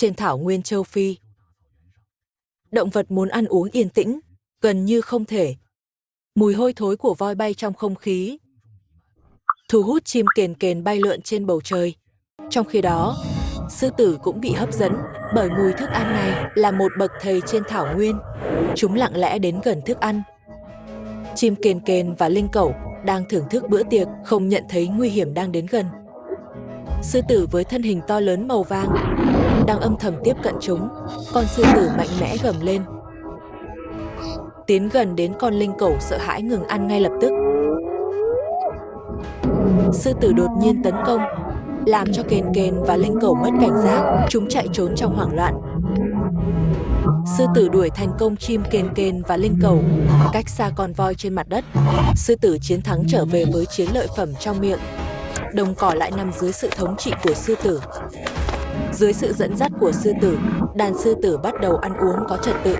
trên thảo nguyên châu Phi. Động vật muốn ăn uống yên tĩnh, gần như không thể. Mùi hôi thối của voi bay trong không khí, thu hút chim kền kền bay lượn trên bầu trời. Trong khi đó, sư tử cũng bị hấp dẫn bởi mùi thức ăn này, là một bậc thầy trên thảo nguyên. Chúng lặng lẽ đến gần thức ăn. Chim kền kền và linh cẩu đang thưởng thức bữa tiệc, không nhận thấy nguy hiểm đang đến gần. Sư tử với thân hình to lớn màu vàng đang âm thầm tiếp cận chúng. Con sư tử mạnh mẽ gầm lên, tiến gần đến con linh cẩu, sợ hãi ngừng ăn ngay lập tức. Sư tử đột nhiên tấn công, làm cho kền kền và linh cẩu mất cảnh giác. Chúng chạy trốn trong hoảng loạn. Sư tử đuổi thành công chim kền kền và linh cẩu, cách xa con voi trên mặt đất. Sư tử chiến thắng trở về với chiến lợi phẩm trong miệng. Đồng cỏ lại nằm dưới sự thống trị của sư tử. Dưới sự dẫn dắt của sư tử, đàn sư tử bắt đầu ăn uống có trật tự.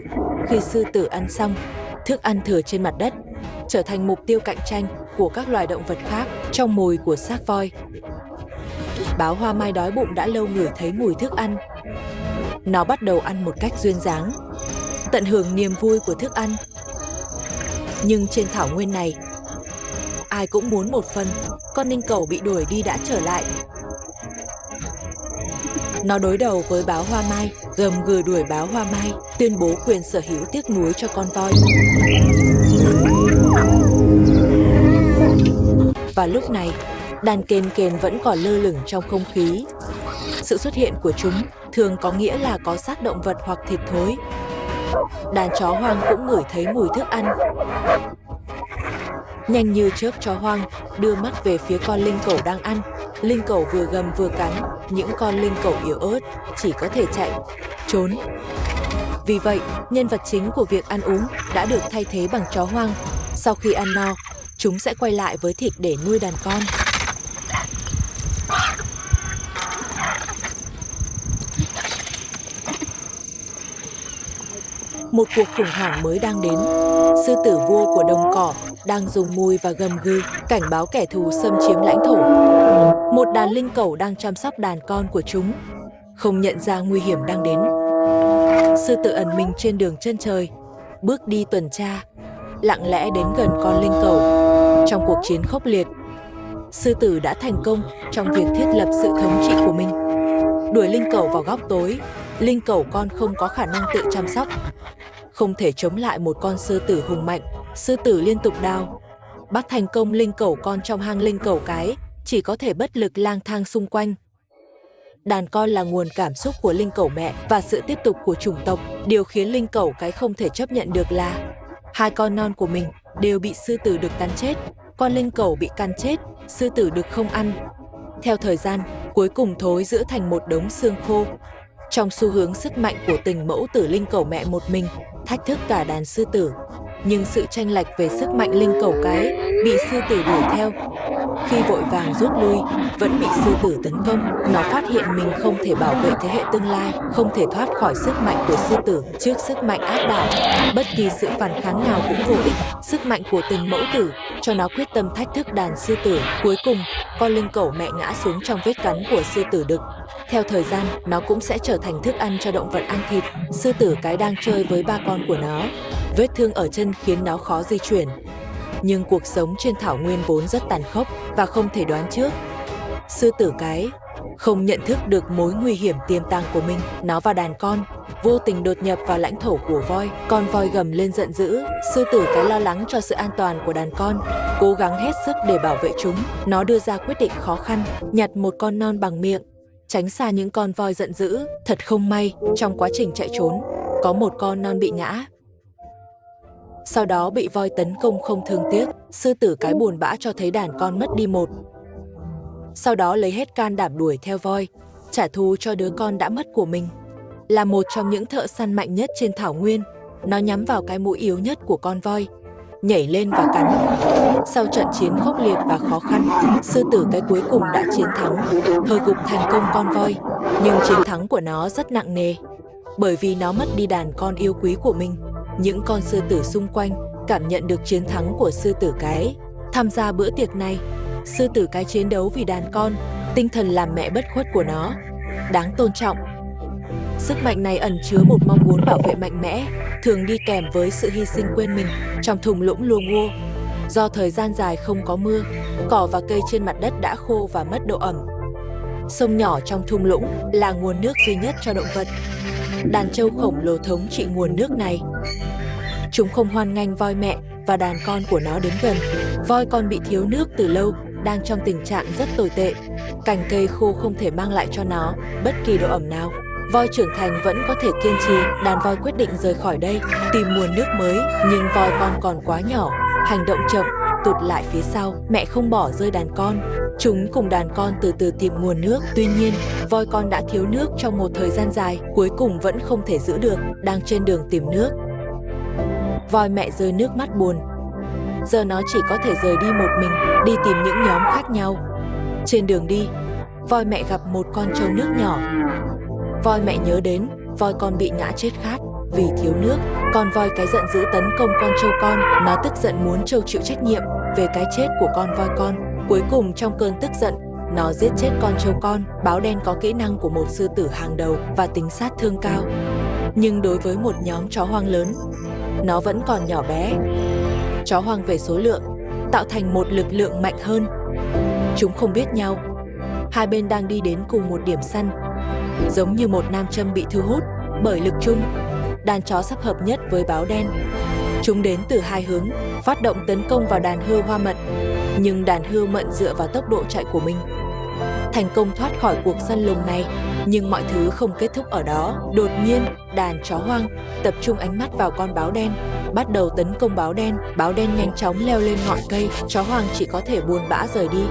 Khi sư tử ăn xong, thức ăn thừa trên mặt đất trở thành mục tiêu cạnh tranh của các loài động vật khác. Trong mồi của xác voi, báo hoa mai đói bụng đã lâu ngửi thấy mùi thức ăn. Nó bắt đầu ăn một cách duyên dáng, tận hưởng niềm vui của thức ăn. Nhưng trên thảo nguyên này, ai cũng muốn một phần. Con linh cẩu bị đuổi đi đã trở lại. Nó đối đầu với báo hoa mai, gầm gừ đuổi báo hoa mai, tuyên bố quyền sở hữu tiếc nuối cho con voi. Và lúc này, đàn kền kền vẫn còn lơ lửng trong không khí. Sự xuất hiện của chúng thường có nghĩa là có xác động vật hoặc thịt thối. Đàn chó hoang cũng ngửi thấy mùi thức ăn. Nhanh như chớp, chó hoang đưa mắt về phía con linh cẩu đang ăn. Linh cẩu vừa gầm vừa cắn. Những con linh cẩu yếu ớt chỉ có thể chạy, trốn. Vì vậy, nhân vật chính của việc ăn uống đã được thay thế bằng chó hoang. Sau khi ăn no, chúng sẽ quay lại với thịt để nuôi đàn con. Một cuộc khủng hoảng mới đang đến. Sư tử vua của đồng cỏ đang dùng mùi và gầm gừ, cảnh báo kẻ thù xâm chiếm lãnh thổ. Một đàn linh cẩu đang chăm sóc đàn con của chúng, không nhận ra nguy hiểm đang đến. Sư tử ẩn mình trên đường chân trời, bước đi tuần tra, lặng lẽ đến gần con linh cẩu. Trong cuộc chiến khốc liệt, sư tử đã thành công trong việc thiết lập sự thống trị của mình. Đuổi linh cẩu vào góc tối, linh cẩu con không có khả năng tự chăm sóc, không thể chống lại một con sư tử hùng mạnh. Sư tử liên tục đào, bắt thành công linh cẩu con trong hang linh cẩu cái, chỉ có thể bất lực lang thang xung quanh. Đàn con là nguồn cảm xúc của linh cẩu mẹ và sự tiếp tục của chủng tộc. Điều khiến linh cẩu cái không thể chấp nhận được là hai con non của mình đều bị sư tử đực cắn chết. Con linh cẩu bị cắn chết, sư tử đực không ăn. Theo thời gian, cuối cùng thối rữa thành một đống xương khô. Trong xu hướng sức mạnh của tình mẫu tử, linh cẩu mẹ một mình thách thức cả đàn sư tử. Nhưng sự chênh lệch về sức mạnh, linh cẩu cái bị sư tử đuổi theo. Khi vội vàng rút lui, vẫn bị sư tử tấn công. Nó phát hiện mình không thể bảo vệ thế hệ tương lai, không thể thoát khỏi sức mạnh của sư tử. Trước sức mạnh áp đảo, bất kỳ sự phản kháng nào cũng vô ích. Sức mạnh của tình mẫu tử cho nó quyết tâm thách thức đàn sư tử. Cuối cùng, con linh cẩu mẹ ngã xuống trong vết cắn của sư tử đực. Theo thời gian, nó cũng sẽ trở thành thức ăn cho động vật ăn thịt. Sư tử cái đang chơi với ba con của nó. Vết thương ở chân khiến nó khó di chuyển. Nhưng cuộc sống trên thảo nguyên vốn rất tàn khốc và không thể đoán trước. Sư tử cái không nhận thức được mối nguy hiểm tiềm tàng của mình. Nó và đàn con vô tình đột nhập vào lãnh thổ của voi. Con voi gầm lên giận dữ. Sư tử cái lo lắng cho sự an toàn của đàn con, cố gắng hết sức để bảo vệ chúng. Nó đưa ra quyết định khó khăn, nhặt một con non bằng miệng, tránh xa những con voi giận dữ. Thật không may, trong quá trình chạy trốn, có một con non bị ngã. Sau đó bị voi tấn công không thương tiếc. Sư tử cái buồn bã cho thấy đàn con mất đi một. Sau đó lấy hết can đảm đuổi theo voi, trả thù cho đứa con đã mất của mình. Là một trong những thợ săn mạnh nhất trên thảo nguyên, nó nhắm vào cái mũi yếu nhất của con voi, nhảy lên và cắn. Sau trận chiến khốc liệt và khó khăn, sư tử cái cuối cùng đã chiến thắng, hờ gục thành công con voi. Nhưng chiến thắng của nó rất nặng nề, bởi vì nó mất đi đàn con yêu quý của mình. Những con sư tử xung quanh cảm nhận được chiến thắng của sư tử cái. Tham gia bữa tiệc này, sư tử cái chiến đấu vì đàn con, tinh thần làm mẹ bất khuất của nó đáng tôn trọng. Sức mạnh này ẩn chứa một mong muốn bảo vệ mạnh mẽ, thường đi kèm với sự hy sinh quên mình. Trong thung lũng Luoguo, do thời gian dài không có mưa, cỏ và cây trên mặt đất đã khô và mất độ ẩm. Sông nhỏ trong thung lũng là nguồn nước duy nhất cho động vật. Đàn trâu khổng lồ thống trị nguồn nước này. Chúng không hoan nghênh voi mẹ và đàn con của nó đến gần. Voi con bị thiếu nước từ lâu, đang trong tình trạng rất tồi tệ. Cành cây khô không thể mang lại cho nó bất kỳ độ ẩm nào. Voi trưởng thành vẫn có thể kiên trì. Đàn voi quyết định rời khỏi đây, tìm nguồn nước mới, nhưng voi con còn quá nhỏ, hành động chậm, tụt lại phía sau. Mẹ không bỏ rơi đàn con. Chúng cùng đàn con từ từ tìm nguồn nước. Tuy nhiên, voi con đã thiếu nước trong một thời gian dài, cuối cùng vẫn không thể giữ được, đang trên đường tìm nước. Voi mẹ rơi nước mắt buồn. Giờ nó chỉ có thể rời đi một mình, đi tìm những nhóm khác nhau. Trên đường đi, voi mẹ gặp một con trâu nước nhỏ. Voi mẹ nhớ đến voi con bị ngã chết khát vì thiếu nước. Con voi cái giận dữ tấn công con trâu con. Nó tức giận muốn trâu chịu trách nhiệm về cái chết của con voi con. Cuối cùng trong cơn tức giận, nó giết chết con trâu con. Báo đen có kỹ năng của một sư tử hàng đầu và tính sát thương cao. Nhưng đối với một nhóm chó hoang lớn, nó vẫn còn nhỏ bé. Chó hoang về số lượng tạo thành một lực lượng mạnh hơn. Chúng không biết nhau. Hai bên đang đi đến cùng một điểm săn. Giống như một nam châm bị thu hút bởi lực chung, đàn chó sắp hợp nhất với báo đen. Chúng đến từ hai hướng, phát động tấn công vào đàn hươu hoa mận. Nhưng đàn hươu mận dựa vào tốc độ chạy của mình, thành công thoát khỏi cuộc săn lùng này. Nhưng mọi thứ không kết thúc ở đó. Đột nhiên, đàn chó hoang tập trung ánh mắt vào con báo đen, bắt đầu tấn công báo đen. Báo đen nhanh chóng leo lên ngọn cây. Chó hoang chỉ có thể buồn bã rời đi.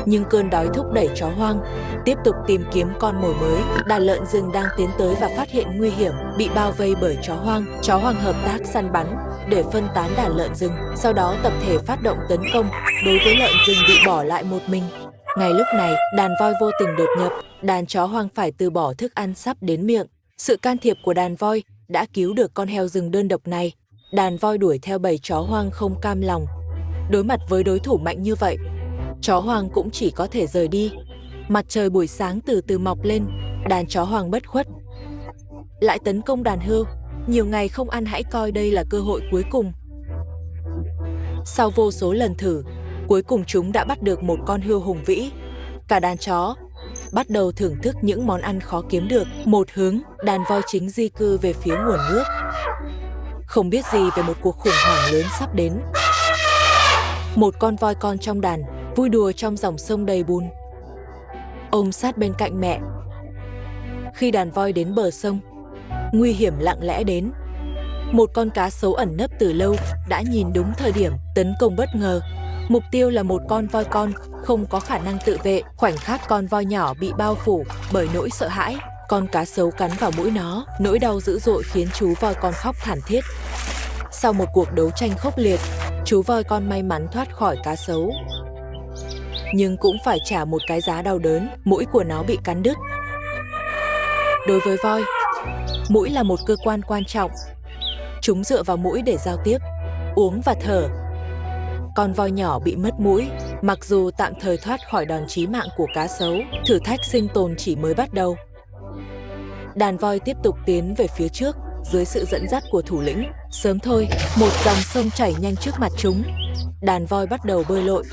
Nhưng cơn đói thúc đẩy chó hoang tiếp tục tìm kiếm con mồi mới. Đàn lợn rừng đang tiến tới và phát hiện nguy hiểm, bị bao vây bởi chó hoang. Chó hoang hợp tác săn bắn để phân tán đàn lợn rừng, sau đó tập thể phát động tấn công đối với lợn rừng bị bỏ lại một mình. Ngay lúc này, đàn voi vô tình đột nhập, đàn chó hoang phải từ bỏ thức ăn sắp đến miệng. Sự can thiệp của đàn voi đã cứu được con heo rừng đơn độc này. Đàn voi đuổi theo bầy chó hoang không cam lòng. Đối mặt với đối thủ mạnh như vậy, chó hoang cũng chỉ có thể rời đi. Mặt trời buổi sáng từ từ mọc lên, đàn chó hoang bất khuất lại tấn công đàn hươu. Nhiều ngày không ăn, hãy coi đây là cơ hội cuối cùng. Sau vô số lần thử, cuối cùng chúng đã bắt được một con hươu hùng vĩ. Cả đàn chó bắt đầu thưởng thức những món ăn khó kiếm được. Một hướng, đàn voi chính di cư về phía nguồn nước, không biết gì về một cuộc khủng hoảng lớn sắp đến. Một con voi con trong đàn vui đùa trong dòng sông đầy bùn, ôm sát bên cạnh mẹ. Khi đàn voi đến bờ sông, nguy hiểm lặng lẽ đến. Một con cá sấu ẩn nấp từ lâu đã nhìn đúng thời điểm tấn công bất ngờ. Mục tiêu là một con voi con không có khả năng tự vệ. Khoảnh khắc con voi nhỏ bị bao phủ bởi nỗi sợ hãi, con cá sấu cắn vào mũi nó. Nỗi đau dữ dội khiến chú voi con khóc thảm thiết. Sau một cuộc đấu tranh khốc liệt, chú voi con may mắn thoát khỏi cá sấu, nhưng cũng phải trả một cái giá đau đớn. Mũi của nó bị cắn đứt. Đối với voi, mũi là một cơ quan quan trọng. Chúng dựa vào mũi để giao tiếp, uống và thở. Con voi nhỏ bị mất mũi, mặc dù tạm thời thoát khỏi đòn chí mạng của cá sấu, thử thách sinh tồn chỉ mới bắt đầu. Đàn voi tiếp tục tiến về phía trước dưới sự dẫn dắt của thủ lĩnh. Sớm thôi, một dòng sông chảy nhanh trước mặt chúng. Đàn voi bắt đầu bơi lội.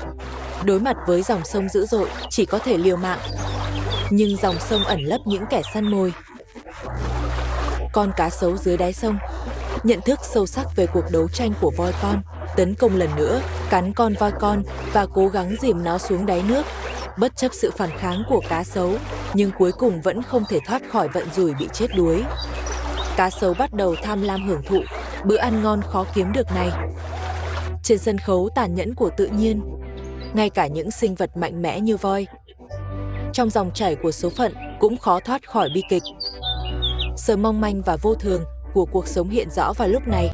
Đối mặt với dòng sông dữ dội, chỉ có thể liều mạng. Nhưng dòng sông ẩn lấp những kẻ săn mồi. Con cá sấu dưới đáy sông nhận thức sâu sắc về cuộc đấu tranh của voi con, tấn công lần nữa, cắn con voi con và cố gắng dìm nó xuống đáy nước. Bất chấp sự phản kháng của cá sấu, nhưng cuối cùng vẫn không thể thoát khỏi vận rủi bị chết đuối. Cá sấu bắt đầu tham lam hưởng thụ bữa ăn ngon khó kiếm được này. Trên sân khấu tàn nhẫn của tự nhiên, ngay cả những sinh vật mạnh mẽ như voi, trong dòng chảy của số phận, cũng khó thoát khỏi bi kịch. Sự mong manh và vô thường của cuộc sống hiện rõ vào lúc này.